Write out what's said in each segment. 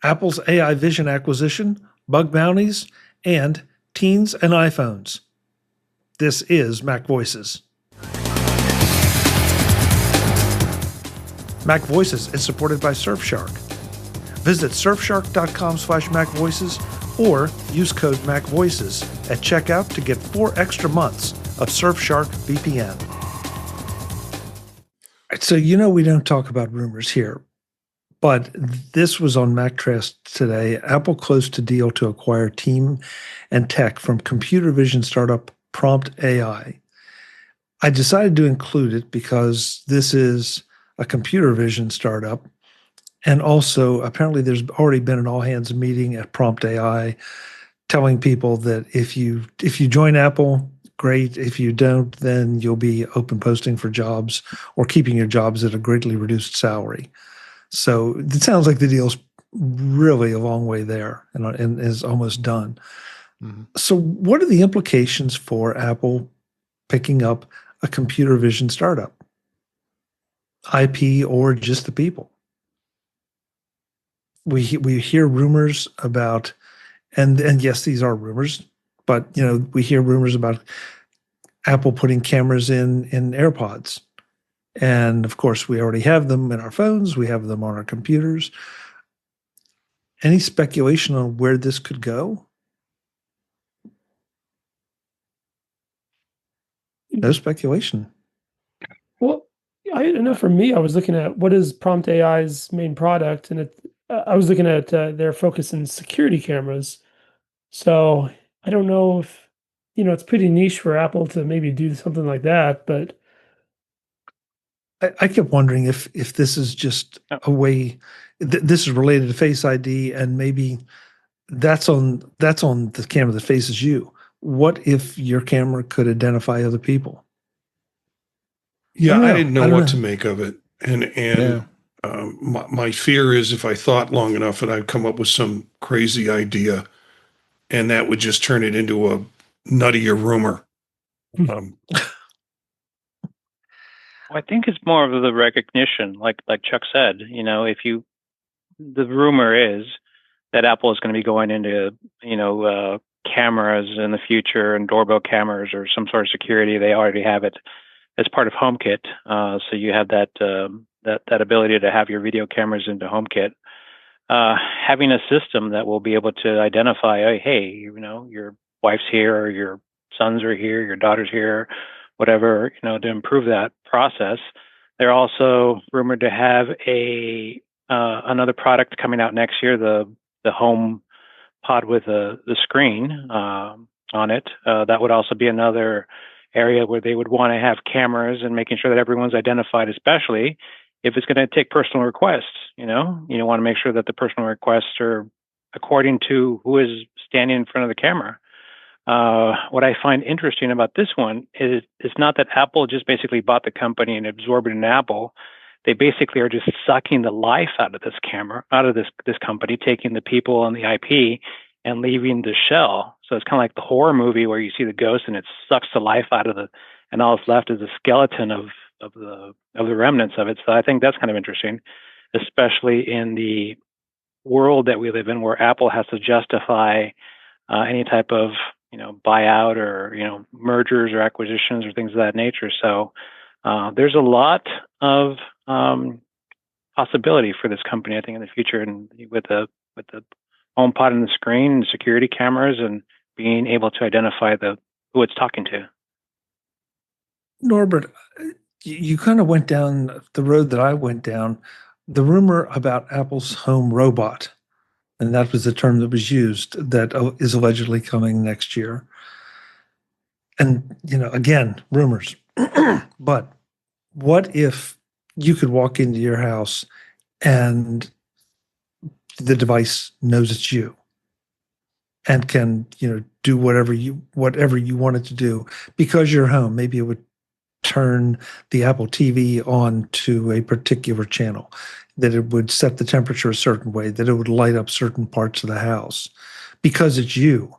Apple's AI vision acquisition, bug bounties, and teens and iPhones. This is MacVoices. MacVoices is supported by Surfshark. Visit surfshark.com/MacVoices or use code MacVoices at checkout to get 4 extra months of Surfshark VPN. So we don't talk about rumors here, but this was on MacTrust today. Apple closed a deal to acquire team and tech from computer vision startup Prompt.ai. I decided to include it because this is a computer vision startup, and also apparently there's already been an all-hands meeting at Prompt.ai telling people that if you join Apple, great. If you don't, then you'll be open posting for jobs or keeping your jobs at a greatly reduced salary. So it sounds like the deal's really a long way there and is almost done. Mm-hmm. So what are the implications for Apple picking up a computer vision startup? IP or just the people? We hear rumors about, and yes, these are rumors, but we hear rumors about Apple putting cameras in AirPods. And of course, we already have them in our phones. We have them on our computers. Any speculation on where this could go? No speculation. Well, I know for me, I was looking at what is Prompt AI's main product, and I was looking at their focus in security cameras. So I don't know if, it's pretty niche for Apple to maybe do something like that, but I kept wondering if this is just a way, this is related to Face ID, and maybe that's on the camera that faces you. What if your camera could identify other people? Yeah, I didn't know what to make of it, and my fear is if I thought long enough that I'd come up with some crazy idea, and that would just turn it into a nuttier rumor. I think it's more of the recognition, like Chuck said. The rumor is that Apple is going to be going into cameras in the future and doorbell cameras or some sort of security. They already have it as part of HomeKit, so you have that ability to have your video cameras into HomeKit. Having a system that will be able to identify, hey, your wife's here, or your sons are here, your daughter's here, whatever, to improve that process. They're also rumored to have another product coming out next year, the HomePod with the screen on it. That would also be another area where they would want to have cameras and making sure that everyone's identified, especially if it's going to take personal requests. You want to make sure that the personal requests are according to who is standing in front of the camera. What I find interesting about this one is it's not that Apple just basically bought the company and absorbed it in Apple. They basically are just sucking the life out of this company, taking the people and the IP and leaving the shell. So it's kind of like the horror movie where you see the ghost and it sucks the life out of and all that's left is a skeleton of the remnants of it. So I think that's kind of interesting, especially in the world that we live in, where Apple has to justify any type of buyout or mergers or acquisitions or things of that nature. So there's a lot of possibility for this company, I think, in the future, and with the HomePod and the screen and security cameras and being able to identify who it's talking to. Norbert, you kind of went down the road that I went down, the rumor about Apple's home robot, and that was the term that was used, that is allegedly coming next year. And, again, rumors. But what if you could walk into your house and the device knows it's you and can, do whatever you want it to do because you're home? Maybe it would turn the Apple TV on to a particular channel, that it would set the temperature a certain way, that it would light up certain parts of the house because it's you,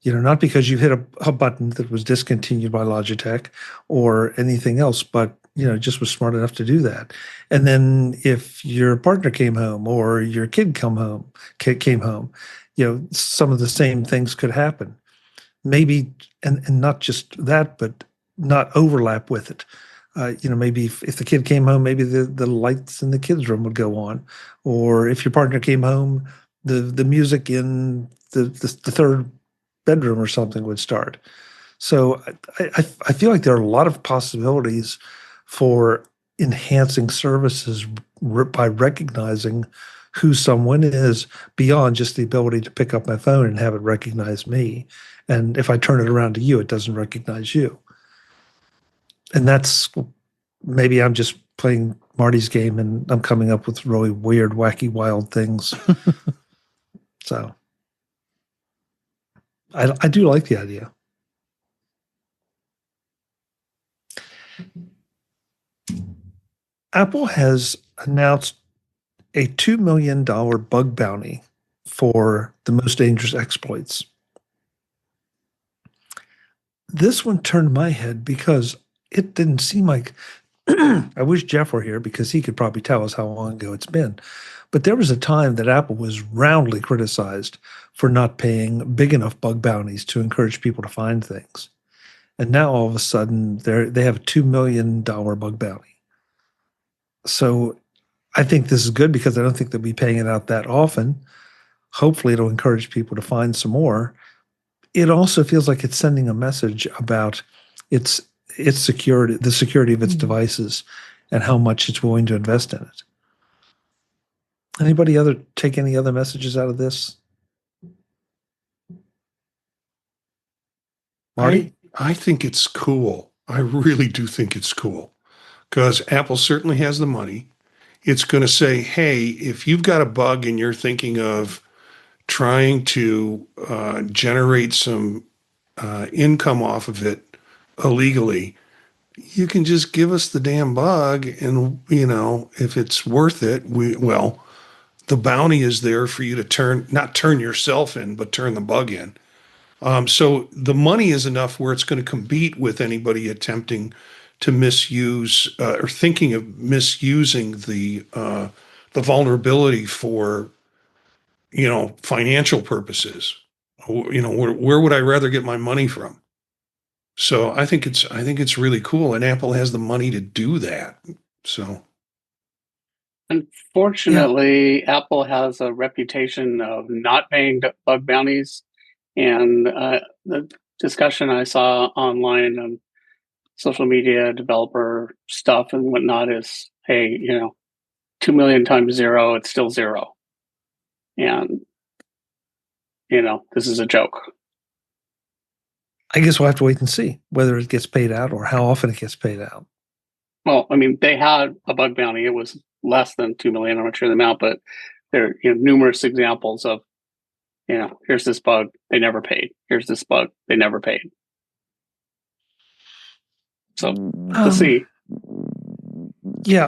not because you hit a button that was discontinued by Logitech or anything else, but just was smart enough to do that. And then if your partner came home or your kid came home, some of the same things could happen. Maybe, and not just that, but not overlap with it. Maybe if the kid came home, maybe the lights in the kid's room would go on, or if your partner came home, the music in the third bedroom or something would start. So I feel like there are a lot of possibilities for enhancing services by recognizing who someone is beyond just the ability to pick up my phone and have it recognize me. And if I turn it around to you, it doesn't recognize you. And that's maybe I'm just playing Marty's game and I'm coming up with really weird, wacky, wild things. So I do like the idea. Apple has announced a $2 million bug bounty for the most dangerous exploits. This one turned my head because it didn't seem like I wish Jeff were here because he could probably tell us how long ago it's been. But there was a time that Apple was roundly criticized for not paying big enough bug bounties to encourage people to find things. And now all of a sudden they have a $2 million bug bounty. So I think this is good because I don't think they'll be paying it out that often. Hopefully it'll encourage people to find some more. It also feels like it's sending a message about its security, the security of its devices, and how much it's willing to invest in it. Anybody take any other messages out of this? Marty? I think it's cool. I really do think it's cool because Apple certainly has the money. It's going to say, hey, if you've got a bug and you're thinking of trying to generate some income off of it illegally, you can just give us the damn bug, and if it's worth it, the bounty is there for you to not turn yourself in, but turn the bug in. So the money is enough where it's going to compete with anybody attempting to misuse or thinking of misusing the vulnerability for financial purposes. Where would I rather get my money from? So I think it's really cool, and Apple has the money to do that. So, unfortunately, Apple has a reputation of not paying bug bounties, and the discussion I saw online on social media developer stuff and whatnot is, hey, 2 million times zero, it's still zero, and this is a joke. I guess we'll have to wait and see whether it gets paid out or how often it gets paid out. Well, I mean, they had a bug bounty. It was less than 2 million. I'm not sure the amount, but there are numerous examples of, here's this bug, they never paid. Here's this bug, they never paid. So we'll see. Yeah,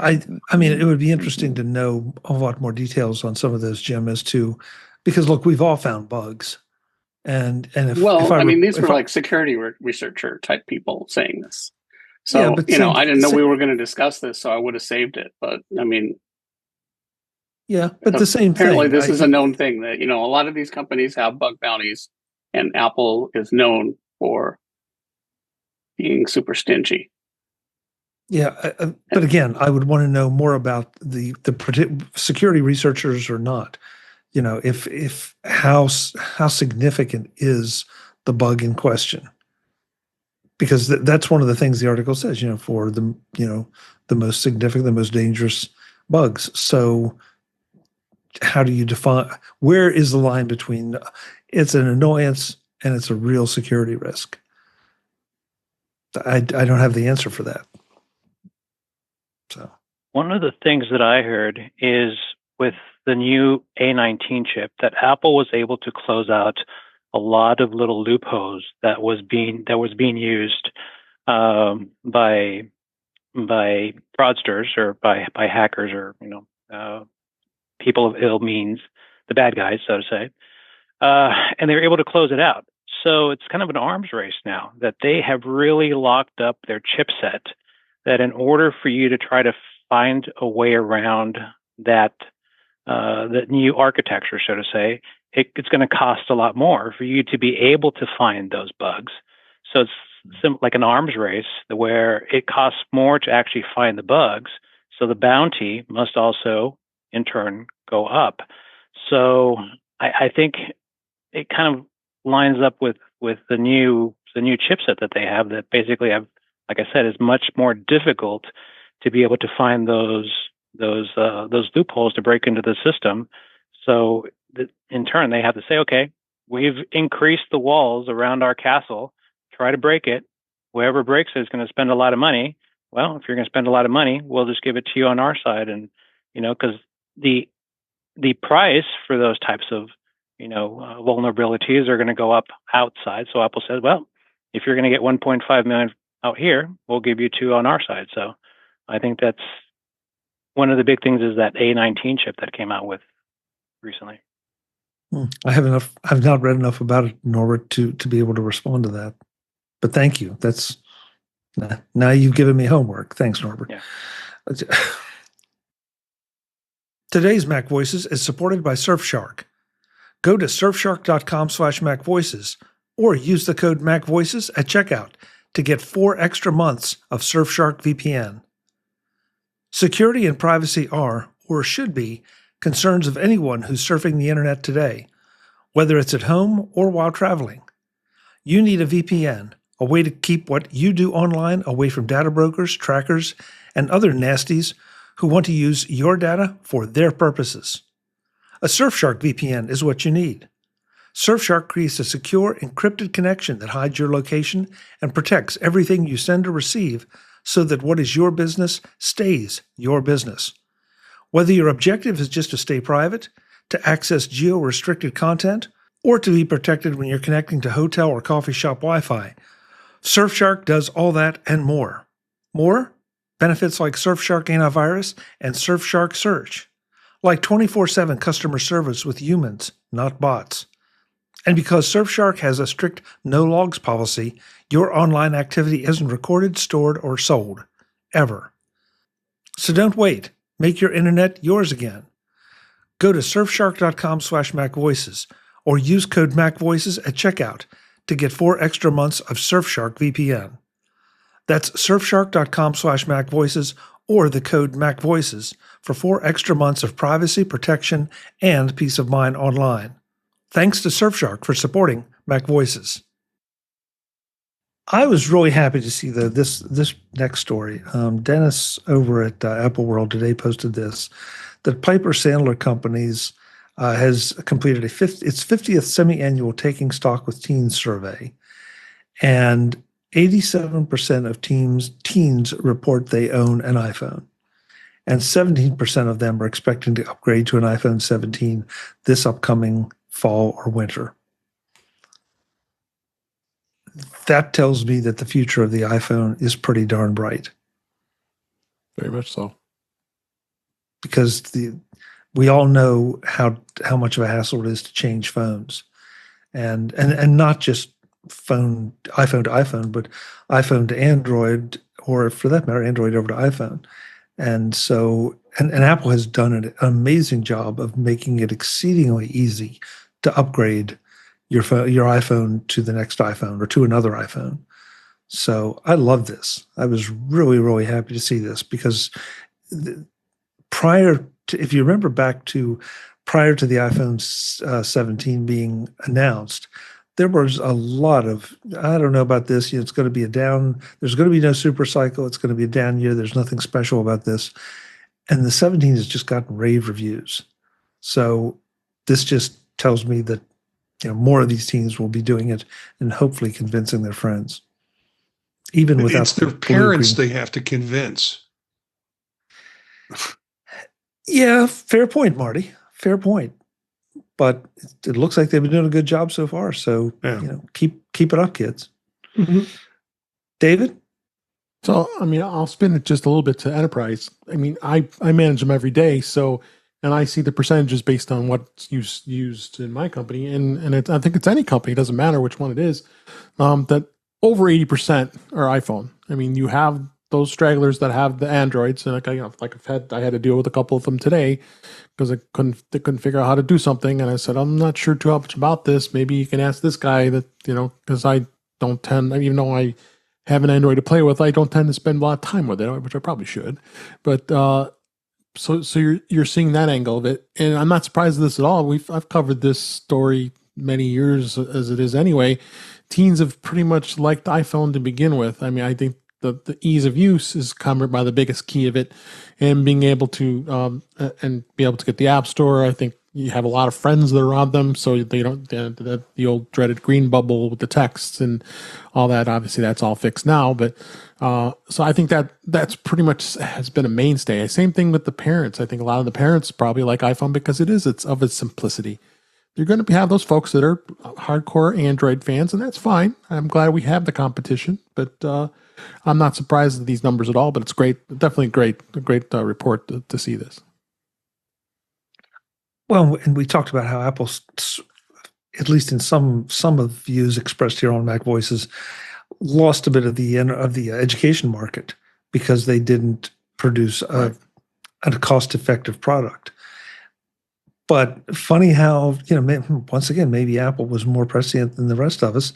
I mean, it would be interesting to know a lot more details on some of those, Jim, as to, because look, we've all found bugs. And if these were like security researcher type people saying this. So, yeah, I didn't know we were going to discuss this, so I would have saved it. But I mean, yeah, but the same thing. Apparently, this is a known thing that, a lot of these companies have bug bounties, and Apple is known for being super stingy. Yeah, but again, I would want to know more about the security researchers or not. If how significant is the bug in question? Because that's one of the things the article says. For the the most significant, the most dangerous bugs. So, how do you define? Where is the line between it's an annoyance and it's a real security risk? I don't have the answer for that. So, one of the things that I heard is with the new A19 chip that Apple was able to close out a lot of little loopholes that was being used by fraudsters or by hackers or people of ill means, the bad guys, so to say, and they were able to close it out. So it's kind of an arms race now that they have really locked up their chipset that in order for you to try to find a way around that new architecture, so to say, it's going to cost a lot more for you to be able to find those bugs. So it's like an arms race where it costs more to actually find the bugs. So the bounty must also, in turn, go up. So I think it kind of lines up with the new chipset that they have that basically have, like I said, is much more difficult to be able to find those loopholes to break into the system. So in turn, they have to say, okay, we've increased the walls around our castle. Try to break it. Whoever breaks it is going to spend a lot of money. Well, if you're going to spend a lot of money, we'll just give it to you on our side. And, because the price for those types of, vulnerabilities are going to go up outside. So Apple says, well, if you're going to get 1.5 million out here, we'll give you 2 on our side. So I think that's one of the big things is that A19 chip that came out with recently. I've not read enough about it, Norbert, to be able to respond to that. But thank you. That's now you've given me homework. Thanks, Norbert. Yeah. Today's Mac Voices is supported by Surfshark. Go to surfshark.com/MacVoices or use the code MacVoices at checkout to get 4 extra months of Surfshark VPN. Security and privacy are, or should be, concerns of anyone who's surfing the internet today, whether it's at home or while traveling. You need a VPN, a way to keep what you do online away from data brokers, trackers, and other nasties who want to use your data for their purposes. A Surfshark VPN is what you need. Surfshark creates a secure, encrypted connection that hides your location and protects everything you send or receive so that what is your business stays your business. Whether your objective is just to stay private, to access geo-restricted content, or to be protected when you're connecting to hotel or coffee shop Wi-Fi, Surfshark does all that and more. More? Benefits like Surfshark Antivirus and Surfshark Search. Like 24/7 customer service with humans, not bots. And because Surfshark has a strict no-logs policy, your online activity isn't recorded, stored, or sold. Ever. So don't wait. Make your internet yours again. Go to surfshark.com/MacVoices or use code MacVoices at checkout to get 4 extra months of Surfshark VPN. That's surfshark.com/MacVoices or the code MacVoices for 4 extra months of privacy, protection, and peace of mind online. Thanks to Surfshark for supporting MacVoices. I was really happy to see this next story. Dennis over at Apple World today posted this, that Piper Sandler Companies has completed its 50th semi-annual Taking Stock with Teens survey, and 87% of teens report they own an iPhone, and 17% of them are expecting to upgrade to an iPhone 17 this upcoming fall or winter. That tells me that the future of the iPhone is pretty darn bright. Very much so. Because we all know how much of a hassle it is to change phones, and not just iPhone to iPhone, but iPhone to Android, or for that matter, Android over to iPhone. And so, and Apple has done an amazing job of making it exceedingly easy to upgrade your iPhone to the next iPhone or to another iPhone. So I love this. I was really, really happy to see this because if you remember back to prior to the iPhone 17 being announced, there was a lot of, I don't know about this, it's going to be there's going to be no super cycle, it's going to be a down year, there's nothing special about this. And the 17 has just gotten rave reviews. So this just tells me that more of these teens will be doing it and hopefully convincing their friends. Even without it's their parents they have to convince. Yeah, fair point, Marty. Fair point. But it looks like they've been doing a good job so far. So keep it up, kids. Mm-hmm. David? So I'll spin it just a little bit to enterprise. I manage them every day, and I see the percentages based on what's used in my company, and I think it's any company, it doesn't matter which one it is, that over 80% are iPhone. You have those stragglers that have the Androids, and I had to deal with a couple of them today because they couldn't figure out how to do something, and I said, I'm not sure too much about this. Maybe you can ask this guy that, because I don't tend, even though I have an Android to play with, I don't tend to spend a lot of time with it, which I probably should. But so you're seeing that angle of it, and I'm not surprised at this at all. I've covered this story many years as it is anyway. Teens have pretty much liked the iPhone to begin with. I mean, I think the ease of use is covered by the biggest key of it, and being able to and be able to get the App Store. I think you have a lot of friends that are on them, so they don't the old dreaded green bubble with the texts and all that. Obviously, that's all fixed now, but so I think that's pretty much has been a mainstay. Same thing with the parents. I think a lot of the parents probably like iPhone because it's of its simplicity. You're going to have those folks that are hardcore Android fans, and that's fine. I'm glad we have the competition, but I'm not surprised at these numbers at all. But it's great, definitely a great report to see this. Well, and we talked about how Apple, at least in some of the views expressed here on MacVoices, lost a bit of the education market because they didn't produce a cost-effective product. But funny how, once again, maybe Apple was more prescient than the rest of us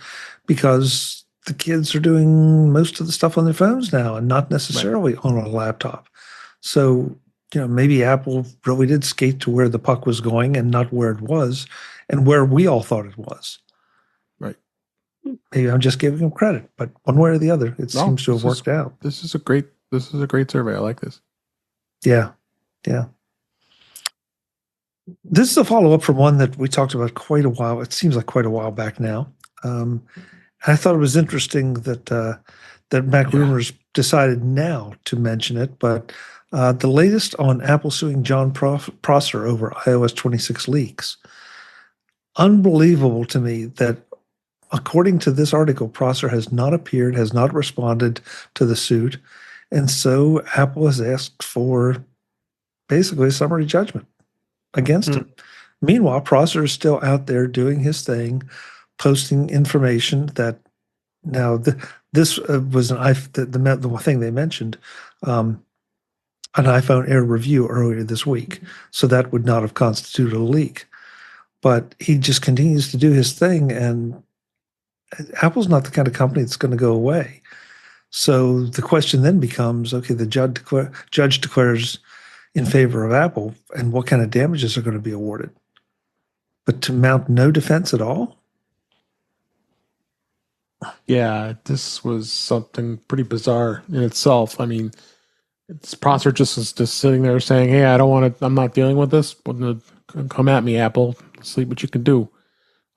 because the kids are doing most of the stuff on their phones now and not necessarily on a laptop. So, maybe Apple really did skate to where the puck was going and not where it was and where we all thought it was. Right. Maybe I'm just giving them credit, but one way or the other, it seems to have worked out. This is a great survey. I like this. Yeah. Yeah. This is a follow-up from one that we talked about quite a while. It seems like quite a while back now. I thought it was interesting that Mac Rumors decided now to mention it, but the latest on Apple suing John Prosser over iOS 26 leaks. Unbelievable to me that, according to this article, Prosser has not appeared, has not responded to the suit, and so Apple has asked for basically a summary judgment against him. Meanwhile, Prosser is still out there doing his thing, posting information that now this was the thing they mentioned, an iPhone Air review earlier this week. So that would not have constituted a leak. But he just continues to do his thing, and Apple's not the kind of company that's going to go away. So the question then becomes, okay, the judge declares in favor of Apple, and what kind of damages are going to be awarded? But to mount no defense at all? Yeah, this was something pretty bizarre in itself. I mean, Prosser just is just sitting there saying, "Hey, I'm not dealing with this. Come at me, Apple. See what you can do."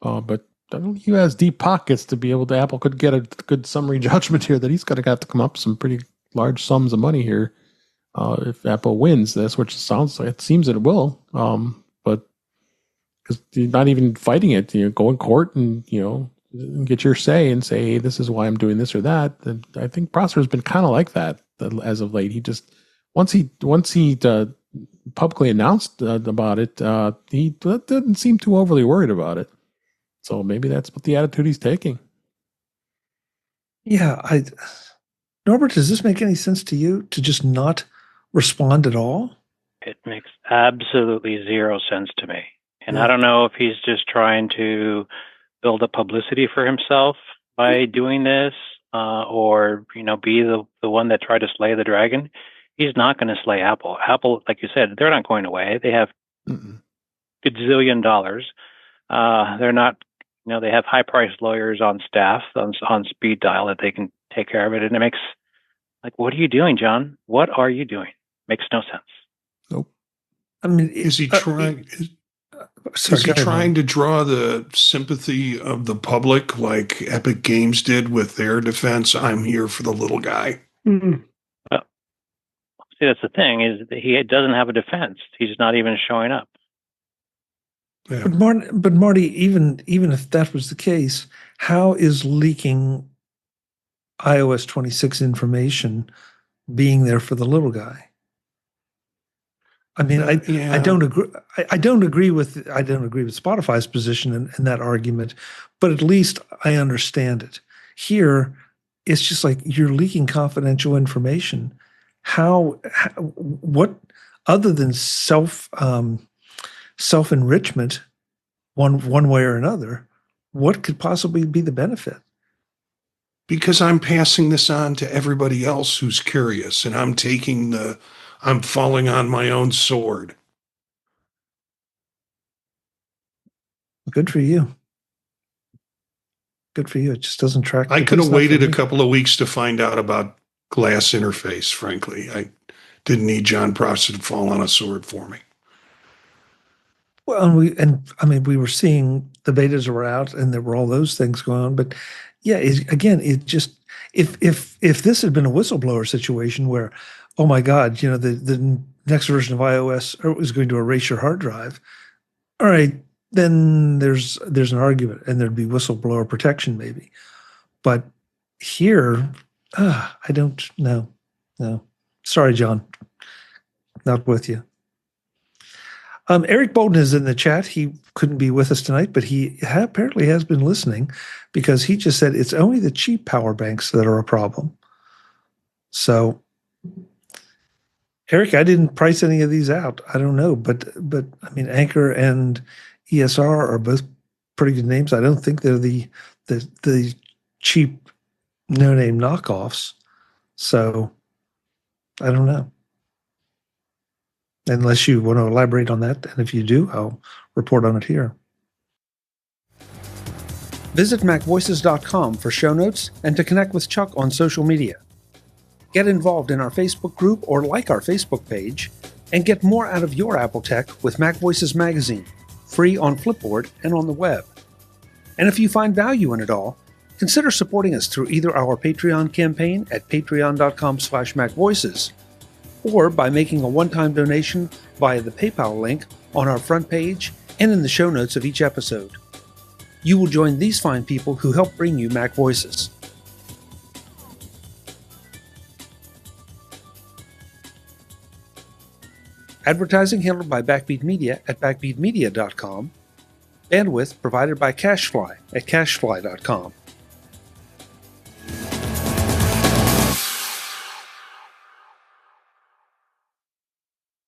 But I don't think he has deep pockets to be able to. Apple could get a good summary judgment here that he's going to have to come up with some pretty large sums of money here. If Apple wins this, which it seems that it will, but because you're not even fighting it, go in court and get your say and say, hey, this is why I'm doing this or that. And I think Prosser has been kind of like that as of late. He just once he publicly announced about it, he didn't seem too overly worried about it. So maybe that's what the attitude he's taking. Yeah, Norbert, does this make any sense to you to just not respond at all? It makes absolutely zero sense to me. And I don't know if he's just trying to build up publicity for himself by doing this, or be the one that tried to slay the dragon. He's not going to slay Apple. Apple, like you said, they're not going away. They have gazillion dollars. They're not, they have high-priced lawyers on staff on speed dial that they can take care of it. And it makes, what are you doing, John? What are you doing? Makes no sense. Nope. I mean, is he trying? Is he trying to draw the sympathy of the public like Epic Games did with their defense? I'm here for the little guy. Mm-hmm. Well, see, that's the thing is that he doesn't have a defense. He's not even showing up. Yeah. But Marty, even if that was the case, how is leaking iOS 26 information being there for the little guy? I mean, I don't agree. I don't agree with Spotify's position in that argument, but at least I understand it. Here, it's just like you're leaking confidential information. What other than self-enrichment, one way or another, what could possibly be the benefit? Because I'm passing this on to everybody else who's curious, and I'm falling on my own sword. Good for you. Good for you. It just doesn't track. I could have waited a couple of weeks to find out about glass interface, frankly. I didn't need John Prosser to fall on a sword for me. Well, we were seeing the betas were out and there were all those things going on. But yeah, it just, if this had been a whistleblower situation where, oh my God, the next version of iOS is going to erase your hard drive. All right, then there's an argument and there'd be whistleblower protection maybe. But here, I don't know. No. Sorry, John. Not with you. Eric Bolden is in the chat. He couldn't be with us tonight, but he apparently has been listening because he just said it's only the cheap power banks that are a problem. So, Eric, I didn't price any of these out. I don't know, but I mean, Anker and ESR are both pretty good names. I don't think they're the cheap no-name knockoffs. So, I don't know. Unless you want to elaborate on that, and if you do, I'll report on it here. Visit MacVoices.com for show notes and to connect with Chuck on social media. Get involved in our Facebook group or like our Facebook page, and get more out of your Apple tech with MacVoices Magazine, free on Flipboard and on the web. And if you find value in it all, consider supporting us through either our Patreon campaign at patreon.com/MacVoices, or by making a one-time donation via the PayPal link on our front page and in the show notes of each episode. You will join these fine people who help bring you Mac Voices. Advertising handled by Backbeat Media at backbeatmedia.com. Bandwidth provided by CacheFly at cachefly.com.